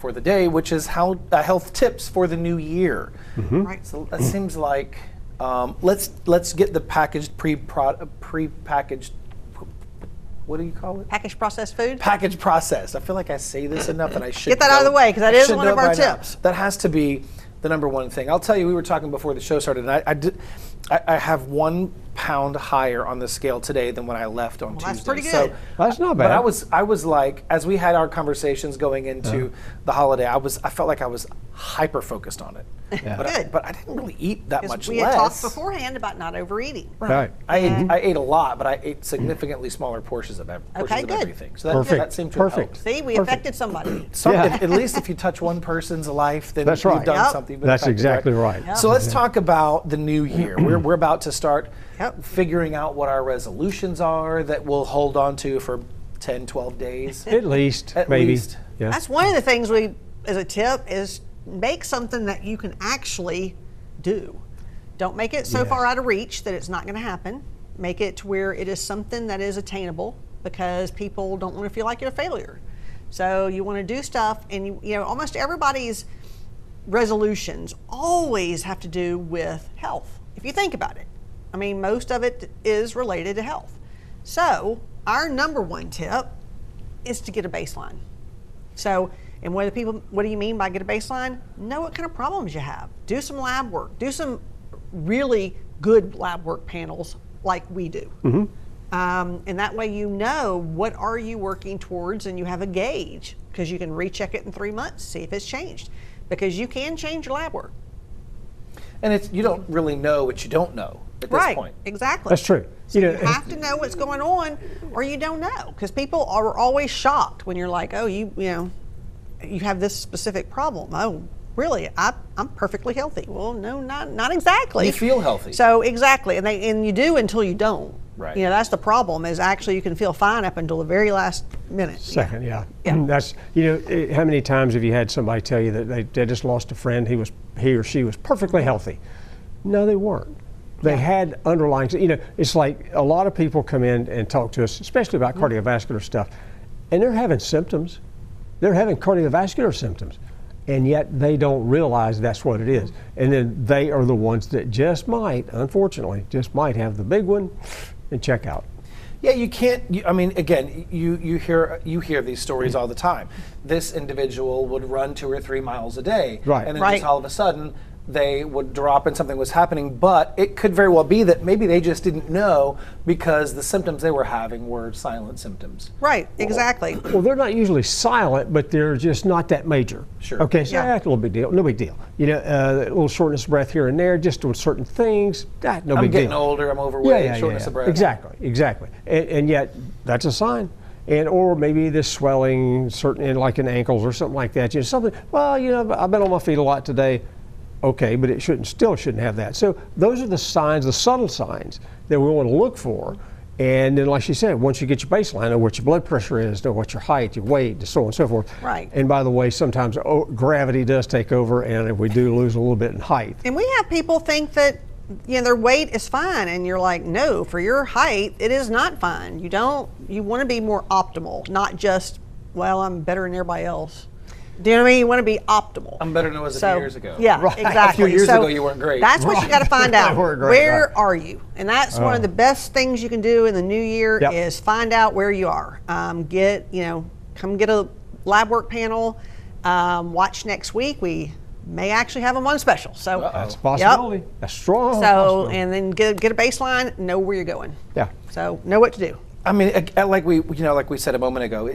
for the day, which is how health tips for the new year. Right. So that seems like let's get the prepackaged. What do you call it? Packaged processed food. Packaged processed. I feel like I say this enough, and I should Get that out of the way, because that is one of our tips. That has to be the number one thing. I'll tell you, we were talking before the show started, and I have 1 pound higher on the scale today than when I left on Tuesday. That's pretty good. So, that's not bad. But I was like, as we had our conversations going into the holiday, I felt like I was hyper focused on it. Yeah. Good. But I didn't really eat that much We less. had talked beforehand about not overeating. Right. I ate a lot, but I ate significantly smaller portions of good. everything. So Perfect. that seemed to have Perfect. helped. See, we affected somebody. At least if you touch one person's life, then That's you've right. done Yep. something. That's exactly right. Yep. So let's talk about the new year. We're about to start Yep. figuring out what our resolutions are that we'll hold on to for 10, 12 days. At least, At maybe. least. Yeah. That's one of the things we, as a tip, is make something that you can actually do. Don't make it so Yes. far out of reach that it's not going to happen. Make it to where it is something that is attainable, because people don't want to feel like you're a failure. So you want to do stuff, and you know, almost everybody's resolutions always have to do with health. If you think about it, I mean, most of it is related to health. So our number one tip is to get a baseline. So, and what do you mean by get a baseline? Know what kind of problems you have. Do some lab work. Do some really good lab work panels like we do. And that way you know what are you working towards, and you have a gauge, because you can recheck it in 3 months, see if it's changed. Because you can change your lab work. And you don't really know what you don't know at this point. Exactly. That's true. So you have to know what's going on, or you don't know. Because people are always shocked when you're like, oh, you have this specific problem. Oh, really? I'm perfectly healthy. Well, no, not exactly. You feel healthy. So exactly, and you do until you don't. Right. You know, that's the problem. Is actually you can feel fine up until the very last minute. Second, yeah. Yeah. That's, how many times have you had somebody tell you that they just lost a friend, he or she was perfectly healthy? No, they weren't. They had underlying, it's like a lot of people come in and talk to us, especially about cardiovascular stuff, and they're having symptoms. They're having cardiovascular symptoms, and yet they don't realize that's what it is. And then they are the ones that unfortunately, have the big one and check out. Yeah, you can't. Again, you hear these stories all the time. This individual would run 2 or 3 miles a day, Right. and then just all of a sudden they would drop and something was happening. But it could very well be that maybe they just didn't know, because the symptoms they were having were silent symptoms. Right. Exactly. Well, they're not usually silent, but they're just not that major. Sure. Okay, so Yeah. that's a little big deal. No big deal. A little shortness of breath here and there, just doing certain things. No I'm big deal. getting older. I'm overweight. Shortness of breath. Exactly. And yet, that's a sign. Or maybe this swelling, like in ankles or something like that. Something. Well, I've been on my feet a lot today. Okay, but it still shouldn't have that. So those are the signs, the subtle signs that we want to look for. And then, like she said, once you get your baseline, know what your blood pressure is, know what your height, your weight, and so on and so forth. Right. And by the way, sometimes gravity does take over, and we do lose a little bit in height. And we have people think that their weight is fine, and you're like, no, for your height, it is not fine. You want to be more optimal, not just, well, I'm better than everybody else. Do you know what I mean? You want to be optimal. I'm better than I was a few years ago. Yeah, Right. exactly. A few years ago, you weren't great. That's what you got to find out. We're great, Where right. are you? And that's one of the best things you can do in the new year Yep. is find out where you are. Come get a lab work panel. Watch next week. We may actually have them on special. So That's a possibility. Yep. That's strong. So, possibility. and then get a baseline, know where you're going. Yeah. So know what to do. Like we said a moment ago,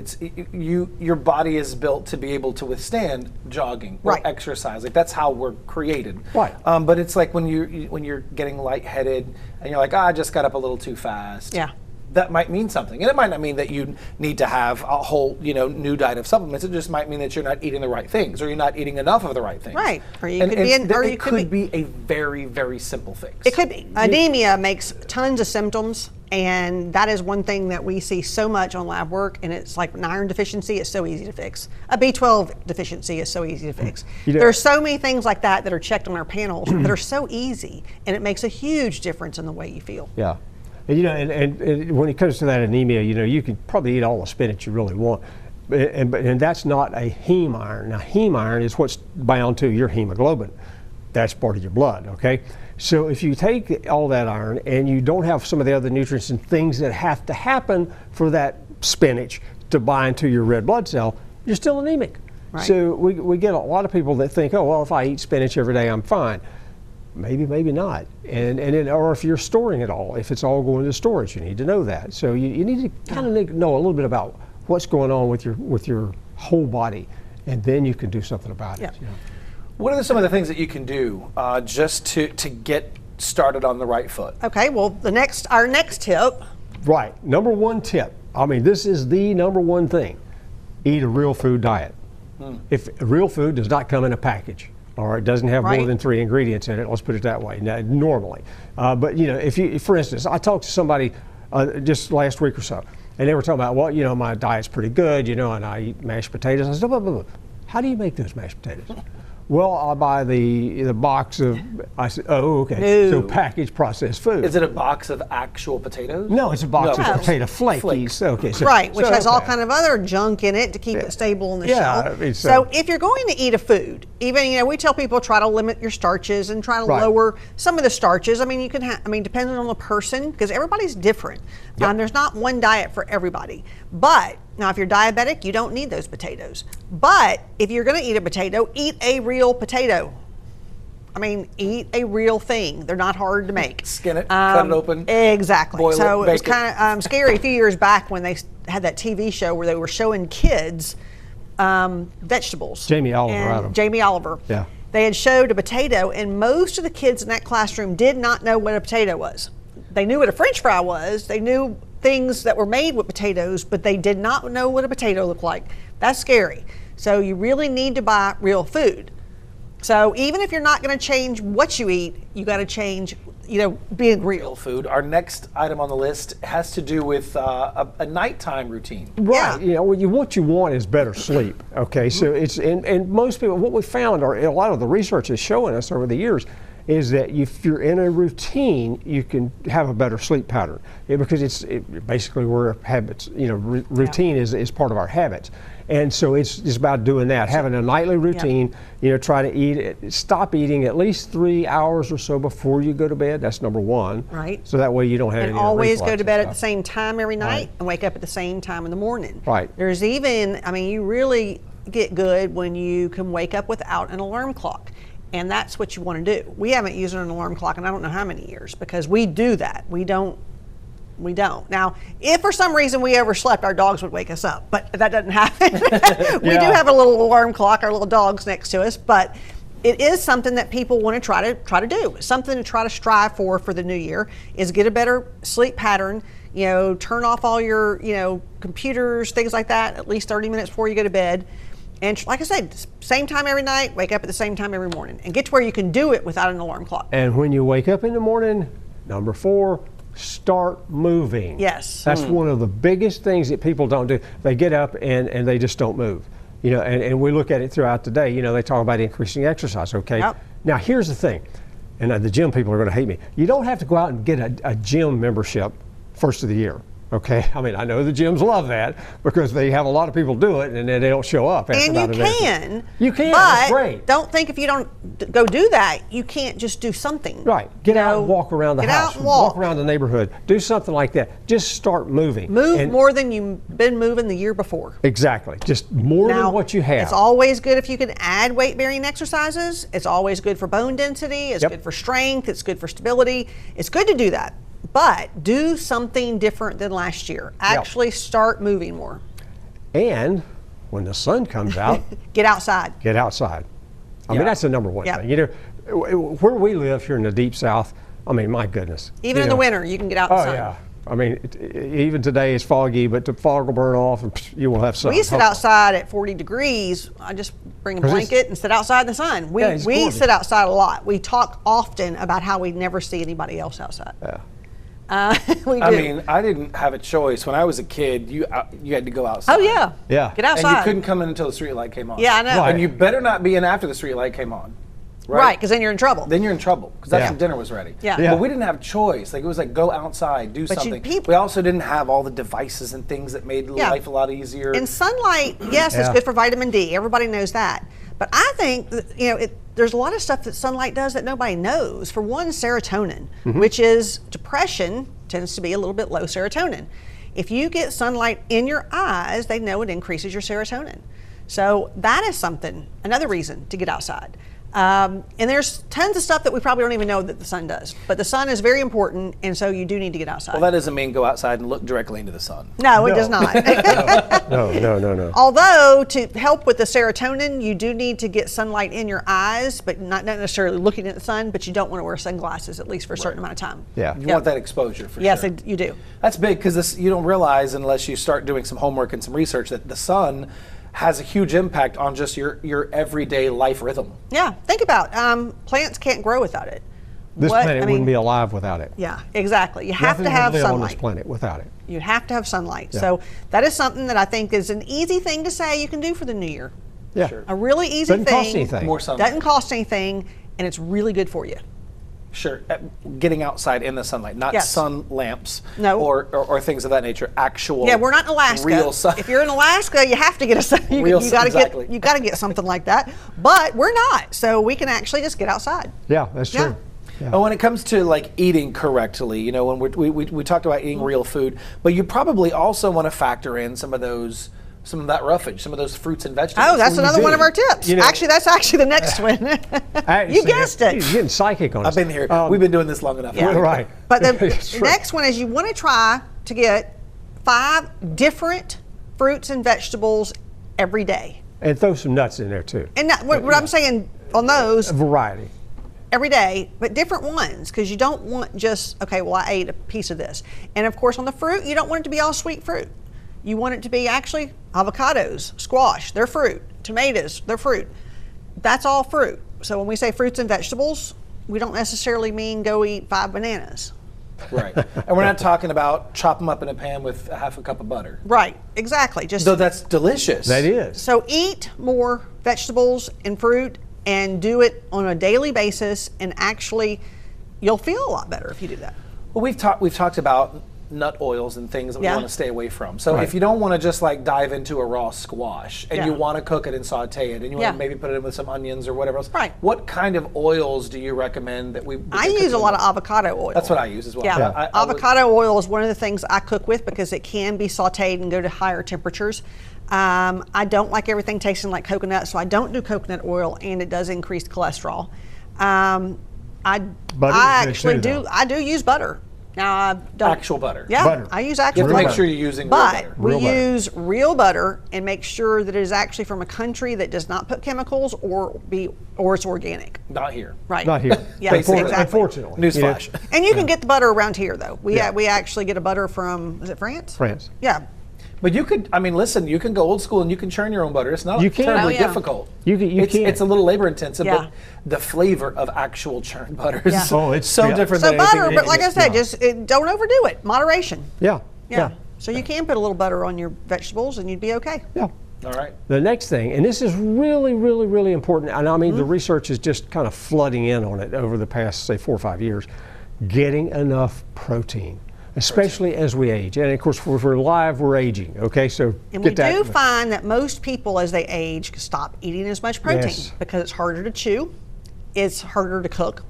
your body is built to be able to withstand jogging or Right. exercise. Like that's how we're created. Right. But it's like when you're getting lightheaded and you're like, I just got up a little too fast. Yeah. That might mean something, and it might not mean that you need to have a whole new diet of supplements. It just might mean that you're not eating the right things, or you're not eating enough of the right things. Right. Or you And could be it's- in- or it you could could be a very, very simple fix. It could be. Anemia makes tons of symptoms, and that is one thing that we see so much on lab work, and it's like an iron deficiency is so easy to fix. A B12 deficiency is so easy to fix. There are so many things like that are checked on our panels that are so easy, and it makes a huge difference in the way you feel. Yeah. And, and when it comes to that anemia, you can probably eat all the spinach you really want. and that's not a heme iron. Now, heme iron is what's bound to your hemoglobin. That's part of your blood, okay? So if you take all that iron and you don't have some of the other nutrients and things that have to happen for that spinach to bind to your red blood cell, you're still anemic. Right. So we get a lot of people that think, oh, well, if I eat spinach every day, I'm fine. Maybe, maybe not. And then, or if you're storing it all, if it's all going to storage, you need to know that. So you need to kind of know a little bit about what's going on with your whole body, and then you can do something about it. Yeah. What are some of the things that you can do just to get started on the right foot? Okay, well, our next tip. Right. Number one tip. I mean, this is the number one thing. Eat a real food diet. If real food does not come in a package, or it doesn't have Right. more than 3 ingredients in it, let's put it that way, normally. But, if for instance, I talked to somebody just last week or so, and they were talking about, well, my diet's pretty good, and I eat mashed potatoes. I said, blah, blah, blah. How do you make those mashed potatoes? Well, I'll buy the box of, I said, oh, okay. No. So packaged processed food. Is it a box of actual potatoes? No, it's a box No. of potato flakies. Flakes. Okay, so, Right, which so, has all okay. kind of other junk in it to keep it stable on the Yeah, shelf. I mean, so so- if you're going to eat a food, even we tell people try to limit your starches and try to Right. lower some of the starches. I mean, you can depending on the person, because everybody's different. Yep. There's not one diet for everybody. But now, if you're diabetic, you don't need those potatoes. But if you're going to eat a potato, eat a real potato. I mean, eat a real thing. They're not hard to make. Skin it, cut it open. Exactly. boil So it, it was bake it. kind of scary a few years back when they had that TV show where they were showing kids vegetables. Jamie Oliver, And Adam. Jamie Oliver. Yeah. They had showed a potato, and most of the kids in that classroom did not know what a potato was. They knew what a French fry was. They knew things that were made with potatoes, but they did not know what a potato looked like. That's scary. So you really need to buy real food. So even if you're not going to change what you eat, you got to change, being real. Food. Our next item on the list has to do with a nighttime routine. Right. Yeah. What you want is better sleep. Okay. So it's and most people, what we found, or a lot of the research is showing us over the years, is that if you're in a routine, you can have a better sleep pattern. Because it's basically we're habits. Routine is part of our habits. And so it's about doing that, having a nightly routine, try to eat, stop eating at least 3 hours or so before you go to bed. That's number one. Right. So that way you don't have And any always go reflux to and bed at the stuff. same time every night Right. and wake up at the same time in the morning. Right. There's even, you really get good when you can wake up without an alarm clock. And that's what you want to do. We haven't used an alarm clock in I don't know how many years because we do that. We don't. Now, if for some reason we overslept, our dogs would wake us up, but that doesn't happen. We do Yeah. have a little alarm clock, our little dogs next to us, but it is something that people want to try to do. Something to try to strive for the new year is get a better sleep pattern. Turn off all your computers, things like that, at least 30 minutes before you go to bed. And like I said, same time every night, wake up at the same time every morning, and get to where you can do it without an alarm clock. And when you wake up in the morning, number 4, start moving. Yes. That's one of the biggest things that people don't do. They get up and they just don't move. And we look at it throughout the day. They talk about increasing exercise, okay? Yep. Now, here's the thing, and the gym people are going to hate me. You don't have to go out and get a gym membership first of the year. Okay, I know the gyms love that because they have a lot of people do it and then they don't show up. After And you about a day. can. You can, But that's great. don't think if you don't go do that, you can't just do something. Right, get out and walk around the get house. out and walk. around the neighborhood. Do something like that. Just start moving. Move And- more than you've been moving the year before. Exactly, just more Now, than what you have. It's always good if you can add weight-bearing exercises. It's always good for bone density. It's Yep. good for strength. It's good for stability. It's good to do that. But do something different than last year. Actually start moving more. And when the sun comes out, Get outside. get outside. I mean, Yeah. that's the number one Yeah. thing. Where we live here in the deep south, my goodness. Even in the winter, you can get out in the Oh, sun. yeah. Even today it's foggy, but the fog will burn off and you will have sun. We sit outside at 40 degrees. I just bring a 'Cause it's- blanket and sit outside in the sun. We, Yeah, it's we gorgeous. sit outside a lot. We talk often about how we never see anybody else outside. Yeah. We do. I mean, I didn't have a choice. When I was a kid, you had to go outside. oh, yeah. Yeah. Get And outside. you couldn't come in until the street light came on. Yeah, I know. Right. And you better not be in after the street light came on. Right, because then you're in trouble. Then you're in trouble because that's Yeah. when dinner was ready. Yeah. Yeah. But we didn't have choice. Like it was like go outside, do But something. people- We also didn't have all the devices and things that made Yeah. life a lot easier. And sunlight, yes, it's Yeah. good for vitamin D. Everybody knows that. But I think that, there's a lot of stuff that sunlight does that nobody knows. For one, serotonin, which is depression, tends to be a little bit low serotonin. If you get sunlight in your eyes, they know it increases your serotonin. So that is another reason to get outside. And there's tons of stuff that we probably don't even know that the sun does. But the sun is very important, and so you do need to get outside. well, that doesn't mean go outside and look directly into the sun. No, it No. does not. No. Although to help with the serotonin, you do need to get sunlight in your eyes, but not necessarily looking at the sun. But you don't want to wear sunglasses at least for a certain amount of time. Yeah. You Yep. want that exposure for Yes, sure. you do. That's big because you don't realize unless you start doing some homework and some research that the sun has a huge impact on just your everyday life rhythm. Yeah, think about plants can't grow without it. This What- planet I mean, wouldn't be alive without it. Yeah, exactly. You have Nothing to would have live on this sunlight. planet without it. You have to have sunlight. Yeah. So that is something that I think is an easy thing to say you can do for the new year. Yeah. Sure. A really easy Doesn't thing. cost anything. More sunlight. Doesn't cost anything, and it's really good for you. Sure, getting outside in the sunlight, not Yes. sun lamps No. or things of that nature. Actual, Yeah, we're not in Alaska. real sun. If you're in Alaska, you have to get you Real got sun, to exactly. get you got to get something like that. But we're not, so we can actually just get outside. Yeah, that's Yeah. true. Yeah. And when it comes to like eating correctly, when we talked about eating real food, but you probably also want to factor in some of that roughage, some of those fruits and vegetables. Oh, that's Well, you another one do. of our tips. You know- Actually, that's actually the next one. You guessed You're it. getting psychic on us. I've been here. Um, We've been doing this long enough. Yeah. Right. But the That's right. next one is you want to try to get 5 different fruits and vegetables every day. And throw some nuts in there too. And what I'm saying on those A variety. every day, but different ones, because you don't want just, okay, well, I ate a piece of this. And of course, on the fruit, you don't want it to be all sweet fruit. You want it to be actually avocados, squash, they're fruit, tomatoes, they're fruit. That's all fruit. So when we say fruits and vegetables, we don't necessarily mean go eat 5 bananas. Right. And we're not talking about chop them up in a pan with half a cup of butter. Right, exactly. Just Though that's delicious. That is. so eat more vegetables and fruit and do it on a daily basis, and actually you'll feel a lot better if you do that. Well, we've talked about nut oils and things that we Yeah. want to stay away from. So Right. if you don't want to just like dive into a raw squash and Yeah. you want to cook it and saute it and you Yeah. want to maybe put it in with some onions or whatever else, Right. what kind of oils do you recommend that we? I use a lot of avocado oil. That's what I use as well. Yeah, I would- avocado oil is one of the things I cook with because it can be sauteed and go to higher temperatures. I don't like everything tasting like coconut, so I don't do coconut oil, and it does increase cholesterol. I Butter's I good actually too, do. though. I do use butter. Now I don't. Actual butter. Yeah, Butter. I use You actual have to butter. make sure you're using real But butter. we Real butter. use real butter and make sure that it is actually from a country that does not put chemicals or it's organic. Not here. Right. Not here. Yeah, exactly. Unfortunately. Newsflash. And you can get the butter around here, though. Yeah. We actually get a butter from, is it France? France. Yeah. But you could, listen, you can go old school and you can churn your own butter. It's not You can. terribly Oh, yeah. difficult. You can- It's a little labor intensive, Yeah. but the flavor of actual churned butter is Yeah. Oh, it's- so yeah. different So than anything butter, that but you like I just- said, just don't overdo it. Moderation. Yeah. Yeah. So you can put a little butter on your vegetables and you'd be okay. Yeah. All right. The next thing, and this is really, really, really important, and I mean Mm-hmm. the research is just kind of flooding in on it over the past, say, 4 or 5 years, getting enough protein, especially as we age. And of course, if we're alive, we're aging, okay? So And we get that. do find that most people, as they age, stop eating as much protein Yes. because it's harder to chew, it's harder to cook.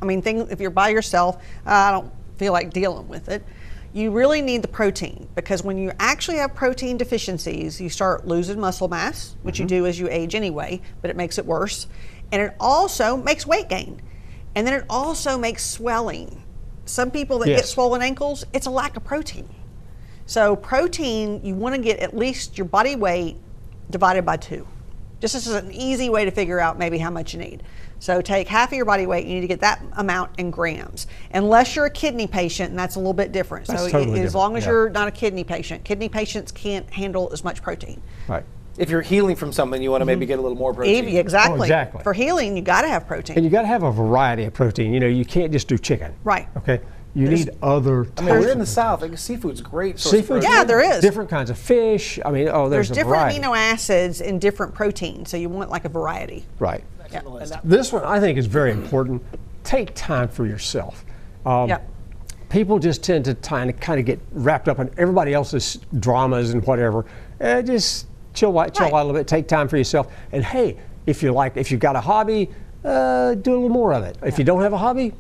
I mean, if you're by yourself, I don't feel like dealing with it. You really need the protein because when you actually have protein deficiencies, you start losing muscle mass, which you do as you age anyway, but it makes it worse. And it also makes weight gain. And then it also makes swelling. Some people that get Yes. swollen ankles, it's a lack of protein. So protein, you want to get at least your body weight divided by 2. Just as an easy way to figure out maybe how much you need. So take half of your body weight, you need to get that amount in grams. Unless you're a kidney patient, and that's a little bit different. That's So totally as long as different, yeah. you're not a kidney patients can't handle as much protein. Right. If you're healing from something, you want to maybe get a little more protein. Exactly. Oh, exactly. For healing, you got to have protein. And you got to have a variety of protein. You know, you can't just do chicken. Right. Okay. You need other I mean, we're in the types of- South. Like, seafood's great. Source of Seafood. protein. Yeah, there is. Different kinds of fish. I mean, There's there's a different variety. amino acids in different proteins, so you want like a variety. Right. Yeah. This one I think is very important. Take time for yourself. Yeah. People just tend to kind of get wrapped up in everybody else's dramas and whatever. Just chill out a little bit. Take time for yourself. And hey, if you've got a hobby, do a little more of it. If you don't have a hobby,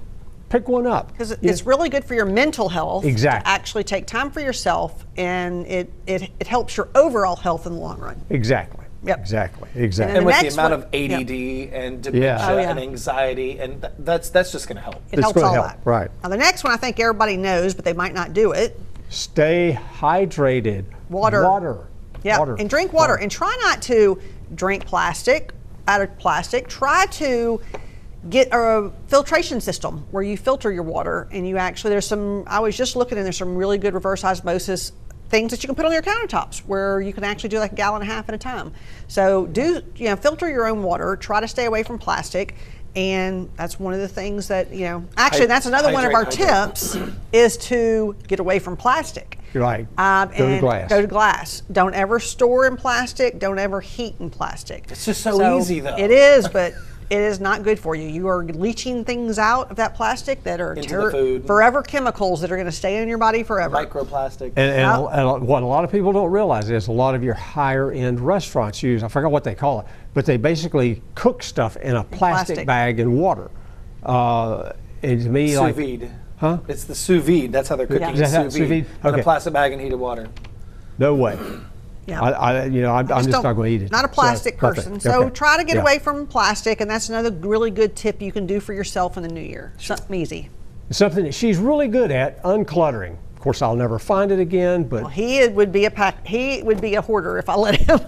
pick one up. Because it's really good for your mental health Exactly. to actually take time for yourself, and it helps your overall health in the long run. Exactly. Yep. Exactly. And And the with the next amount one- of ADD and dementia Oh, yeah. and anxiety, and that's just going to help. It It's helps gonna all help, that. right. Now the next one I think everybody knows, but they might not do it. Stay hydrated. Water. Yeah, Water. and drink water. And try not to drink plastic out of plastic. Try to get a filtration system where you filter your water, and you actually, I was just looking, and there's some really good reverse osmosis things that you can put on your countertops where you can actually do like a gallon and a half at a time. So filter your own water, try to stay away from plastic. And that's one of the things that, actually that's another one of our Hydrate. tips is to get away from plastic. Right. And Go to glass. Go to glass. Don't ever store in plastic. Don't ever heat in plastic. It's just so easy, though. It is, but it is not good for you. You are leaching things out of that plastic that are Into the food. forever chemicals that are going to stay in your body forever. Microplastic. And what a lot of people don't realize is a lot of your higher end restaurants use, I forgot what they call it, but they basically cook stuff in a plastic plastic. bag in water. And to me, Sous like, vide. Huh? It's the sous vide. That's how they're cooking. Yeah. Is that Sous sous vide. vide? In a Okay. plastic bag in heated water. no way. Yeah. I'm just not going to eat it. Not a plastic So, nothing. person. So Okay. try to get Yeah. away from plastic, and that's another really good tip you can do for yourself in the new year. Something easy. Something that she's really good at, uncluttering. Of course, I'll never find it again, but Well, he would be a hoarder if I let him.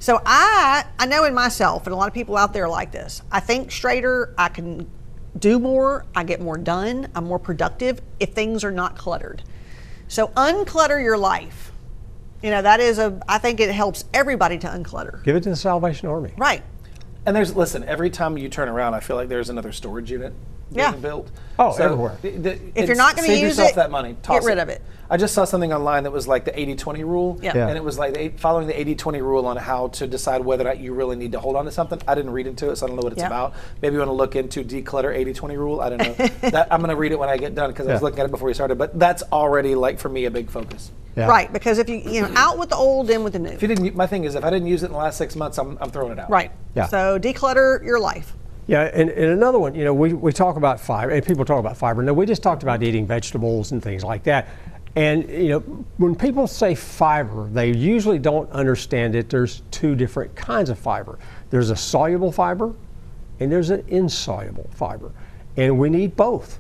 So I know in myself, and a lot of people out there are like this. I think straighter, I can do more, I get more done, I'm more productive if things are not cluttered. So unclutter your life. I think it helps everybody to unclutter. give it to the Salvation Army. Right. And listen, every time you turn around, I feel like there's another storage unit being Yeah. built. Oh, everywhere. If you're not gonna save use yourself it, that money, get toss rid of it. I just saw something online that was like the 80-20 rule. Yeah. Yeah. And it was like following the 80-20 rule on how to decide whether or not you really need to hold on to something. I didn't read into it, so I don't know what it's Yeah. about. Maybe you want to look into declutter 80-20 rule. I don't know. I'm going to read it when I get done because I was Yeah. looking at it before we started. But that's already, like, for me, a big focus. Yeah. Right. Because if out with the old, in with the new. If you didn't, my thing is, if I didn't use it in the last 6 months, I'm throwing it out. Right. Yeah. So declutter your life. Yeah, and another one, we talk about fiber, and people talk about fiber. Now, we just talked about eating vegetables and things like that. And, when people say fiber, they usually don't understand that there's two different kinds of fiber. There's a soluble fiber, and there's an insoluble fiber. And we need both.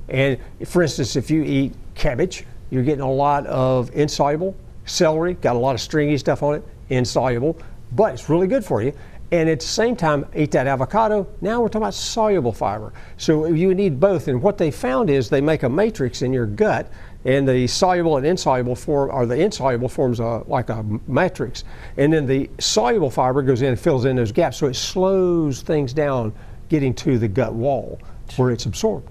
And for instance, if you eat cabbage, you're getting a lot of insoluble. Celery, got a lot of stringy stuff on it, insoluble, but it's really good for you. And at the same time, eat that avocado. Now we're talking about soluble fiber. So you need both. And what they found is they make a matrix in your gut, and the soluble and insoluble form, or the insoluble forms like a matrix. And then the soluble fiber goes in and fills in those gaps. So it slows things down getting to the gut wall where it's absorbed.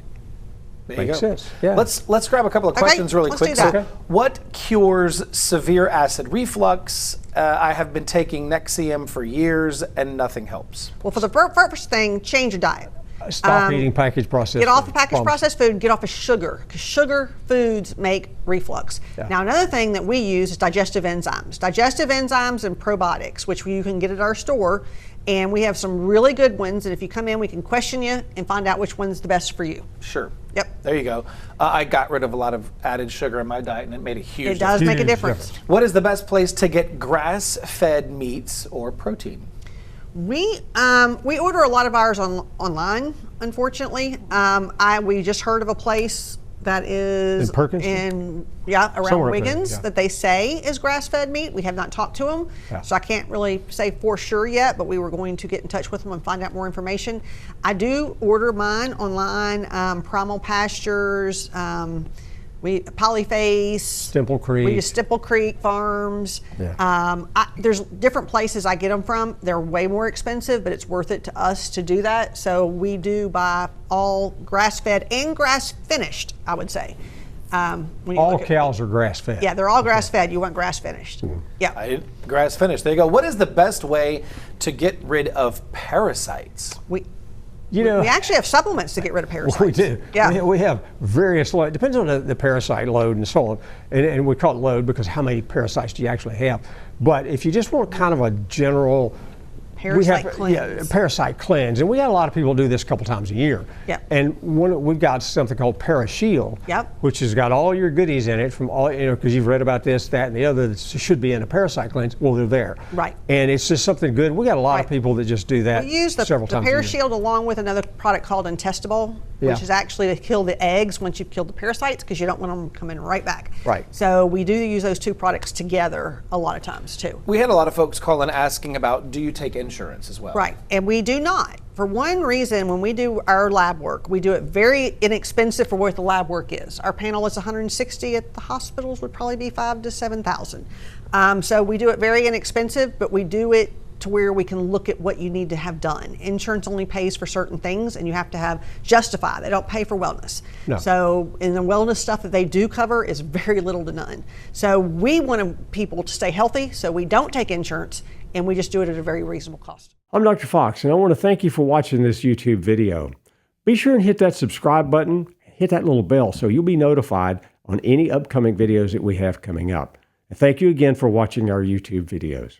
There you Makes go. sense, yeah. Let's grab a couple of questions really let's quick. do that. So, Okay. what cures severe acid reflux? I have been taking Nexium for years and nothing helps. Well, for the first thing, change your diet. Stop eating packaged processed Get off food. of packaged processed food, get off of sugar, because sugar foods make reflux. Yeah. Now, another thing that we use is digestive enzymes. Digestive enzymes and probiotics, which you can get at our store, and we have some really good ones, and if you come in, we can question you and find out which one's the best for you. Sure. Yep. There you go. I got rid of a lot of added sugar in my diet, and it made a huge It does difference. make a Huge difference. difference. What is the best place to get grass-fed meats or protein? We order a lot of ours online, unfortunately. We just heard of a place that is In Perkins? around Somewhere up there, Wiggins yeah. that they say is grass-fed meat. We have not talked to them, Yeah. so I can't really say for sure yet, but we were going to get in touch with them and find out more information. I do order mine online, Primal Pastures. Polyface, Stemple Creek. We use Stipple Creek Farms. Yeah. There's different places I get them from. They're way more expensive, but it's worth it to us to do that. So we do buy all grass-fed and grass-finished, I would say. When you All look at- cows are grass-fed. Yeah, they're all grass-fed. You want grass-finished. Yeah. Grass finished. There you go. What is the best way to get rid of parasites? You know, We actually have supplements to get rid of parasites. we do. Yeah. We have various load. Depends on the parasite load and so on. And we call it load because how many parasites do you actually have? But if you just want kind of a general Parasite cleanse. Parasite cleanse, and we got a lot of people do this a couple times a year. Yep. And we've got something called ParaShield, Yep. which has got all your goodies in it from all, because you've read about this, that, and the other that should be in a parasite cleanse. Well, they're there. Right. And it's just something good. We got a lot of Right. people that just do that We use the several times a year. ParaShield along with another product called Intestable, Yeah. which is actually to kill the eggs once you've killed the parasites because you don't want them coming right back. Right. So we do use those two products together a lot of times too. We had a lot of folks call in asking about, do you take insurance as well? Right. And we do not. For one reason, when we do our lab work, we do it very inexpensive for what the lab work is. Our panel is 160 at the hospitals would probably be 5,000 to 7,000. So we do it very inexpensive, but we do it to where we can look at what you need to have done. Insurance only pays for certain things, and you have to justify. They don't pay for wellness. No. So in the wellness stuff that they do cover is very little to none. So we want people to stay healthy, so we don't take insurance, and we just do it at a very reasonable cost. I'm Dr. Fox, and I want to thank you for watching this YouTube video. Be sure and hit that subscribe button, hit that little bell so you'll be notified on any upcoming videos that we have coming up. And thank you again for watching our YouTube videos.